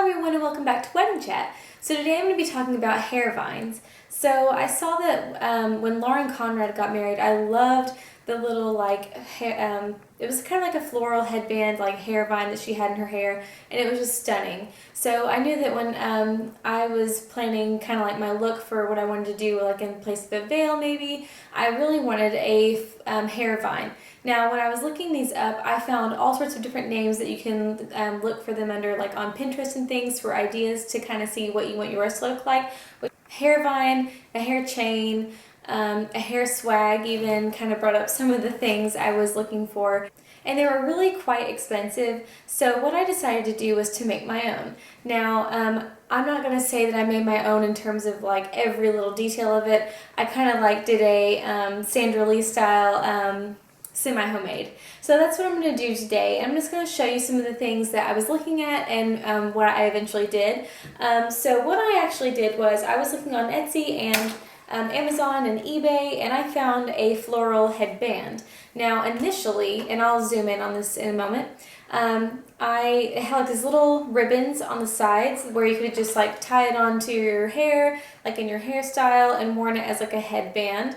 everyone and welcome back to Wedding Chat. So today I'm going to be talking about hair vines. So I saw that when Lauren Conrad got married, I loved the little hair, it was kind of like a floral headband like hair vine that she had in her hair, and it was just stunning. So I knew that when I was planning kind of like my look for what I wanted to do, like in place of a veil maybe, I really wanted a hair vine. Now, when I was looking these up, I found all sorts of different names that you can look for them under, like on Pinterest and things, for ideas to kind of see what you want yours to look like. Hair vine, a hair chain, a hair swag even kind of brought up some of the things I was looking for. And they were really quite expensive, so what I decided to do was to make my own. Now, I'm not going to say that I made my own in terms of like every little detail of it. I kind of like did a Sandra Lee style semi-homemade. So that's what I'm going to do today. I'm just going to show you some of the things that I was looking at and what I eventually did. So what I actually did was I was looking on Etsy and Amazon and eBay, and I found a floral headband. Now initially, and I'll zoom in on this in a moment, I had like these little ribbons on the sides where you could just like tie it onto your hair, like in your hairstyle, and worn it as like a headband.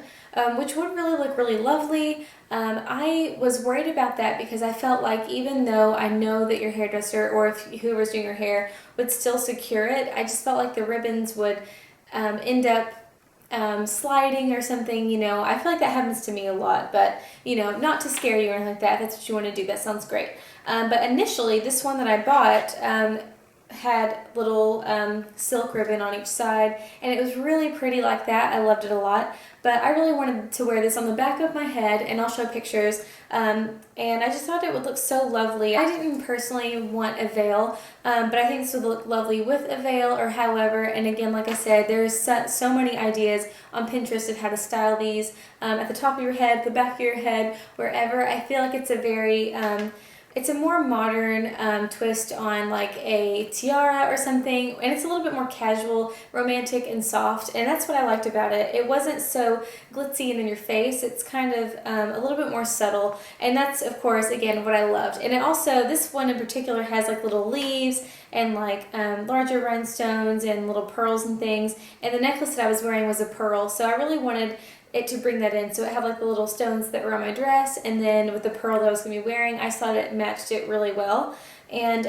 Which would really look really lovely. I was worried about that because I felt like even though I know that your hairdresser or if whoever's doing your hair would still secure it, I just felt like the ribbons would end up sliding or something, you know. I feel like that happens to me a lot, but you know, not to scare you or anything like that. If that's what you want to do, that sounds great. But initially, this one that I bought had little silk ribbon on each side, and it was really pretty like that. I loved it a lot, but I really wanted to wear this on the back of my head, and I'll show pictures, and I just thought it would look so lovely. I didn't personally want a veil, but I think this would look lovely with a veil or however, and again, like I said, there's so many ideas on Pinterest of how to style these at the top of your head, the back of your head, wherever. I feel like it's a very it's a more modern twist on like a tiara or something, and it's a little bit more casual, romantic, and soft, and that's what I liked about it. It wasn't so glitzy and in your face. It's kind of a little bit more subtle, and that's, of course, again, what I loved. And it also, this one in particular has like little leaves and like larger rhinestones and little pearls and things, and the necklace that I was wearing was a pearl, so I really wanted it to bring that in. So it had like the little stones that were on my dress, and then with the pearl that I was going to be wearing, I thought it matched it really well. And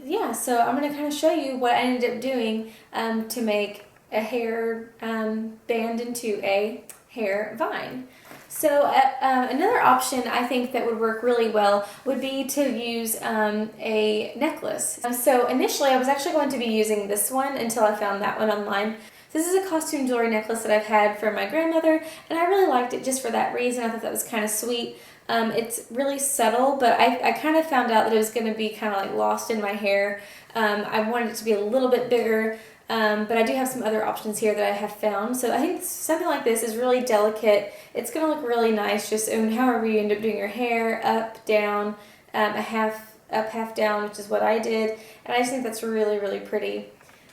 yeah, so I'm going to kind of show you what I ended up doing to make a hair band into a hair vine. So another option I think that would work really well would be to use a necklace. So initially I was actually going to be using this one until I found that one online. This is a costume jewelry necklace that I've had for my grandmother, and I really liked it just for that reason. I thought that was kind of sweet. It's really subtle, but I kind of found out that it was going to be kind of like lost in my hair. I wanted it to be a little bit bigger, but I do have some other options here that I have found. So I think something like this is really delicate. It's going to look really nice just however you end up doing your hair, up, down, a half up, half down, which is what I did. And I just think that's really, really pretty.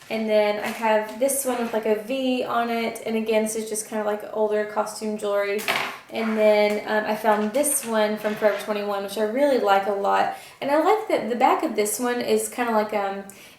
And then I have this one with like a V on it, and again, this is just kind of like older costume jewelry. And then I found this one from Forever 21, which I really like a lot. And I like that the back of this one is kind of like,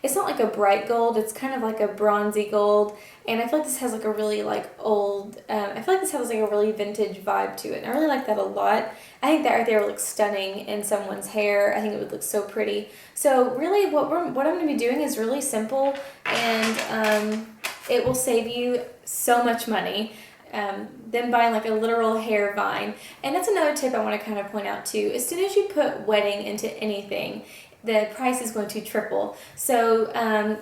it's not like a bright gold, it's kind of like a bronzy gold. And I feel like this has like a really like old, I feel like this has like a really vintage vibe to it. And I really like that a lot. I think that right there would look stunning in someone's hair. I think it would look so pretty. So really what I'm going to be doing is really simple, and it will save you so much money than buying like a literal hair vine. And that's another tip I want to kind of point out too. As soon as you put wedding into anything, the price is going to triple. So,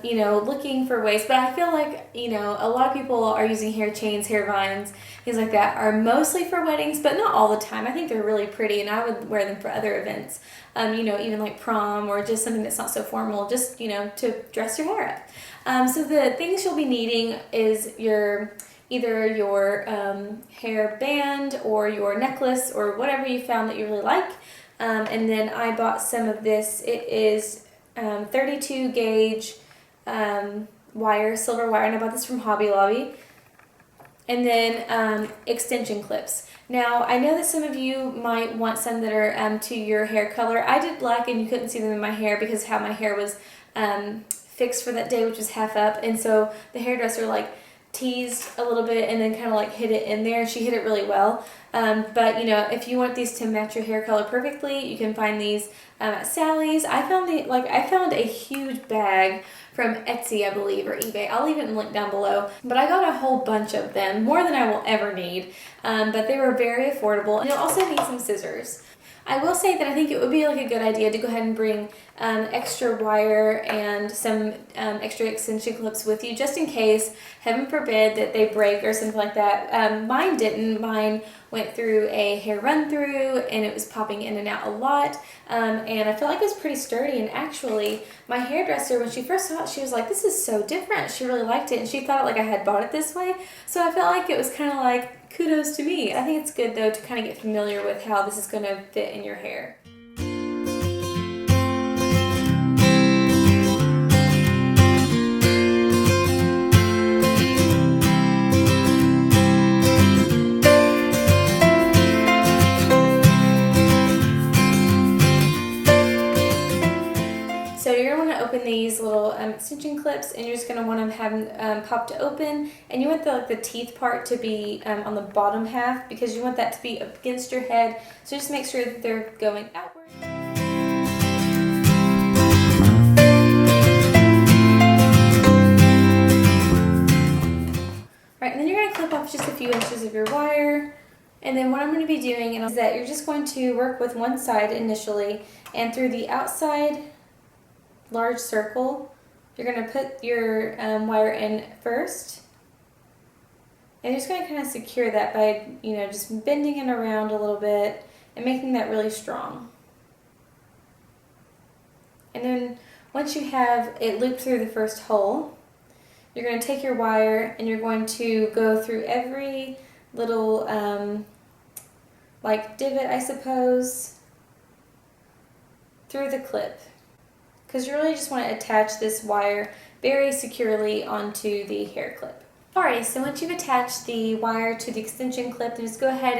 you know, looking for ways, but I feel like, you know, a lot of people are using hair chains, hair vines, things like that, are mostly for weddings, but not all the time. I think they're really pretty, and I would wear them for other events, you know, even like prom or just something that's not so formal, just, you know, to dress your hair up. So the things you'll be needing is either your hair band or your necklace or whatever you found that you really like. And then I bought some of this. It is 32 gauge wire, silver wire, and I bought this from Hobby Lobby. And then extension clips. Now, I know that some of you might want some that are to your hair color. I did black, and you couldn't see them in my hair because how my hair was fixed for that day, which was half up, and so the hairdresser like teased a little bit and then kind of like hit it in there. She hit it really well. But you know, if you want these to match your hair color perfectly, you can find these at Sally's. I found a huge bag from Etsy, I believe, or eBay. I'll leave it in the link down below. But I got a whole bunch of them, more than I will ever need. But they were very affordable. And you'll also need some scissors. I will say that I think it would be like a good idea to go ahead and bring extra wire and some extra extension clips with you, just in case, heaven forbid, that they break or something like that. Mine didn't. Mine went through a hair run through and it was popping in and out a lot, and I felt like it was pretty sturdy. And actually, my hairdresser, when she first saw it, she was like, "This is so different." She really liked it, and she thought like I had bought it this way. So I felt like it was kind of like kudos to me. I think it's good though to kind of get familiar with how this is going to fit in your hair. So you're going to want to open these little extension clips, and you're just going to want to have them popped open, and you want the teeth part to be on the bottom half, because you want that to be up against your head, so just make sure that they're going outward. Right, and then you're going to clip off just a few inches of your wire. And then what I'm going to be doing is that you're just going to work with one side initially, and through the outside large circle, you're going to put your wire in first, and you're just going to kind of secure that by, you know, just bending it around a little bit and making that really strong. And then once you have it looped through the first hole, you're going to take your wire and you're going to go through every little like divot, I suppose, through the clip, because you really just want to attach this wire very securely onto the hair clip. Alright, so once you've attached the wire to the extension clip, then just go ahead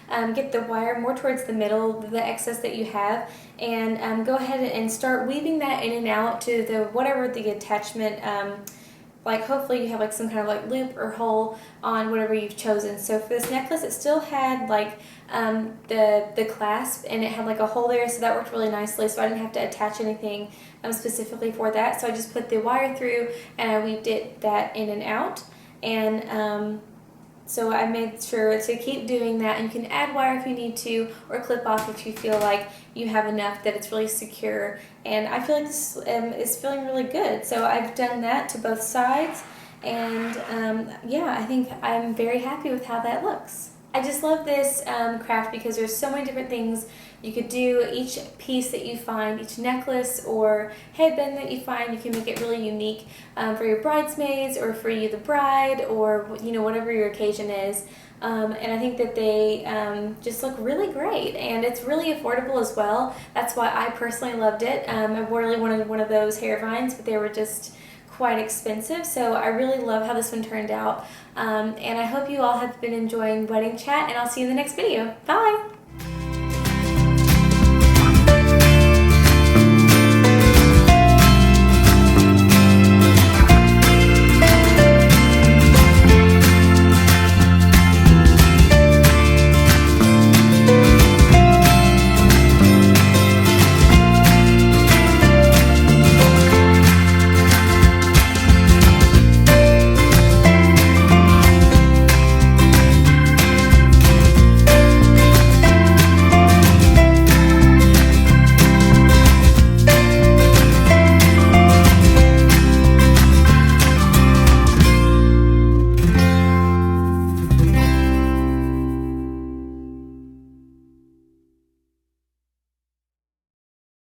and get the wire more towards the middle, the excess that you have, and go ahead and start weaving that in and out to the whatever the attachment, like hopefully you have like some kind of like loop or hole on whatever you've chosen. So for this necklace, it still had like the clasp, and it had like a hole there, so that worked really nicely, so I didn't have to attach anything specifically for that. So I just put the wire through and I weaved that in and out, and so I made sure to keep doing that, and you can add wire if you need to, or clip off if you feel like you have enough that it's really secure. And I feel like this is feeling really good. So I've done that to both sides, and yeah, I think I'm very happy with how that looks. I just love this craft because there's so many different things you could do. Each piece that you find, each necklace or headband that you find, you can make it really unique for your bridesmaids or for you, the bride, or you know, whatever your occasion is. And I think that they just look really great, and it's really affordable as well. That's why I personally loved it. I really wanted one of those hair vines, but they were just quite expensive, so I really love how this one turned out. And I hope you all have been enjoying Wedding Chat, and I'll see you in the next video. Bye!